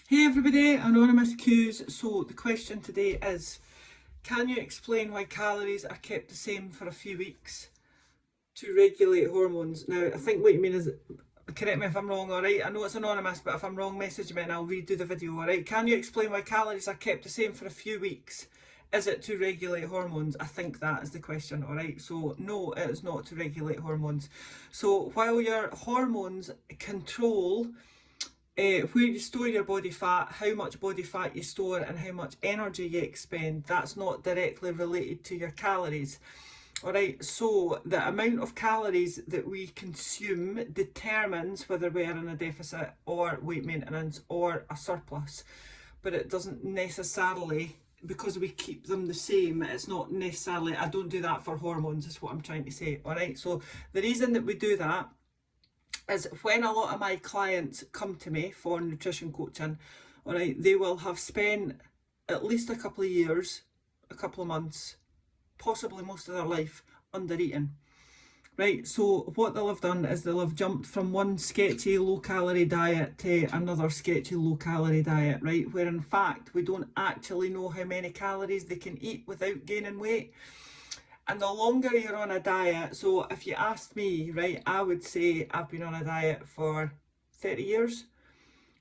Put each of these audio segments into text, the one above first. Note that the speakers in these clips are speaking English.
Hey everybody, Anonymous Q's. So the question today is, can you explain why calories are kept the same for a few weeks to regulate hormones? Now, I think what you mean is, correct me if I'm wrong, alright? I know it's anonymous, but if I'm wrong, message me and I'll redo the video, alright? Can you explain why calories are kept the same for a few weeks? Is it to regulate hormones? I think that is the question, alright? So no, it is not to regulate hormones. So while your hormones control where you store your body fat, how much body fat you store and how much energy you expend, that's not directly related to your calories. Alright, so the amount of calories that we consume determines whether we are in a deficit or weight maintenance or a surplus. But it doesn't necessarily, because we keep them the same, it's not necessarily, I don't do that for hormones, is what I'm trying to say. Alright, so the reason that we do that is when a lot of my clients come to me for nutrition coaching, all right, they will have spent at least a couple of years, a couple of months, possibly most of their life under eating. Right, so what they'll have done is they'll have jumped from one sketchy low calorie diet to another sketchy low calorie diet, right, where in fact we don't actually know how many calories they can eat without gaining weight. And the longer you're on a diet, so if you asked me, right, I would say I've been on a diet for 30 years,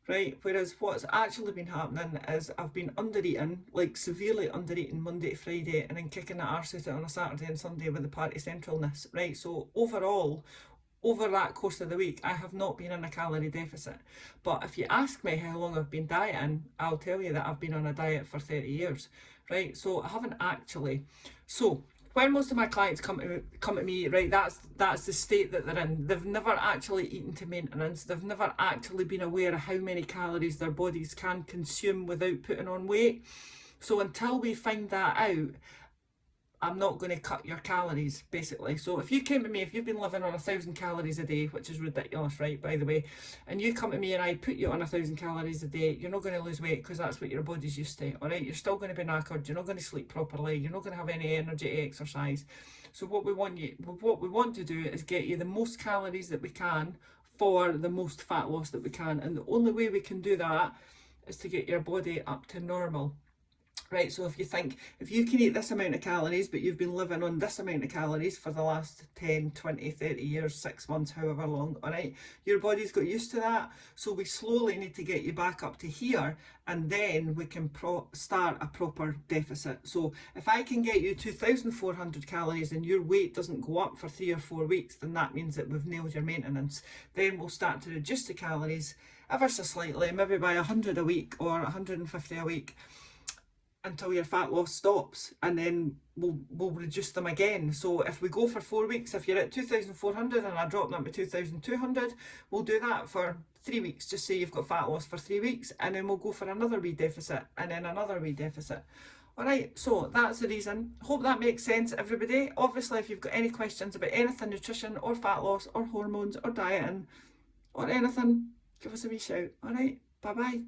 right? Whereas what's actually been happening is I've been under-eating, like severely under-eating Monday to Friday, and then kicking the arse out on a Saturday and Sunday with the party centralness, right? So overall, over that course of the week, I have not been in a calorie deficit. But if you ask me how long I've been dieting, I'll tell you that I've been on a diet for 30 years, right? So I haven't actually. So when most of my clients come to me, right, that's the state that they're in. They've never actually eaten to maintenance. They've never actually been aware of how many calories their bodies can consume without putting on weight. So until we find that out, I'm not going to cut your calories, basically. So if you came to me, if you've been living on 1,000 calories a day, which is ridiculous, right, by the way, and you come to me and I put you on 1,000 calories a day, you're not going to lose weight because that's what your body's used to, all right? You're still going to be knackered, you're not going to sleep properly, you're not going to have any energy to exercise. So what we want to do is get you the most calories that we can for the most fat loss that we can. And the only way we can do that is to get your body up to normal. Right, so if you think, if you can eat this amount of calories, but you've been living on this amount of calories for the last 10, 20, 30 years, 6 months, however long, all right, your body's got used to that. So we slowly need to get you back up to here, and then we can start a proper deficit. So if I can get you 2,400 calories and your weight doesn't go up for 3 or 4 weeks, then that means that we've nailed your maintenance. Then we'll start to reduce the calories ever so slightly, maybe by 100 a week or 150 a week, until your fat loss stops, and then we'll reduce them again. So if we go for 4 weeks, if you're at 2,400 and I drop them to 2,200, we'll do that for 3 weeks. Just say you've got fat loss for 3 weeks, and then we'll go for another wee deficit and then another wee deficit. All right, so that's the reason. Hope that makes sense, everybody. Obviously, if you've got any questions about anything nutrition or fat loss or hormones or dieting or anything, give us a wee shout. All right, bye bye.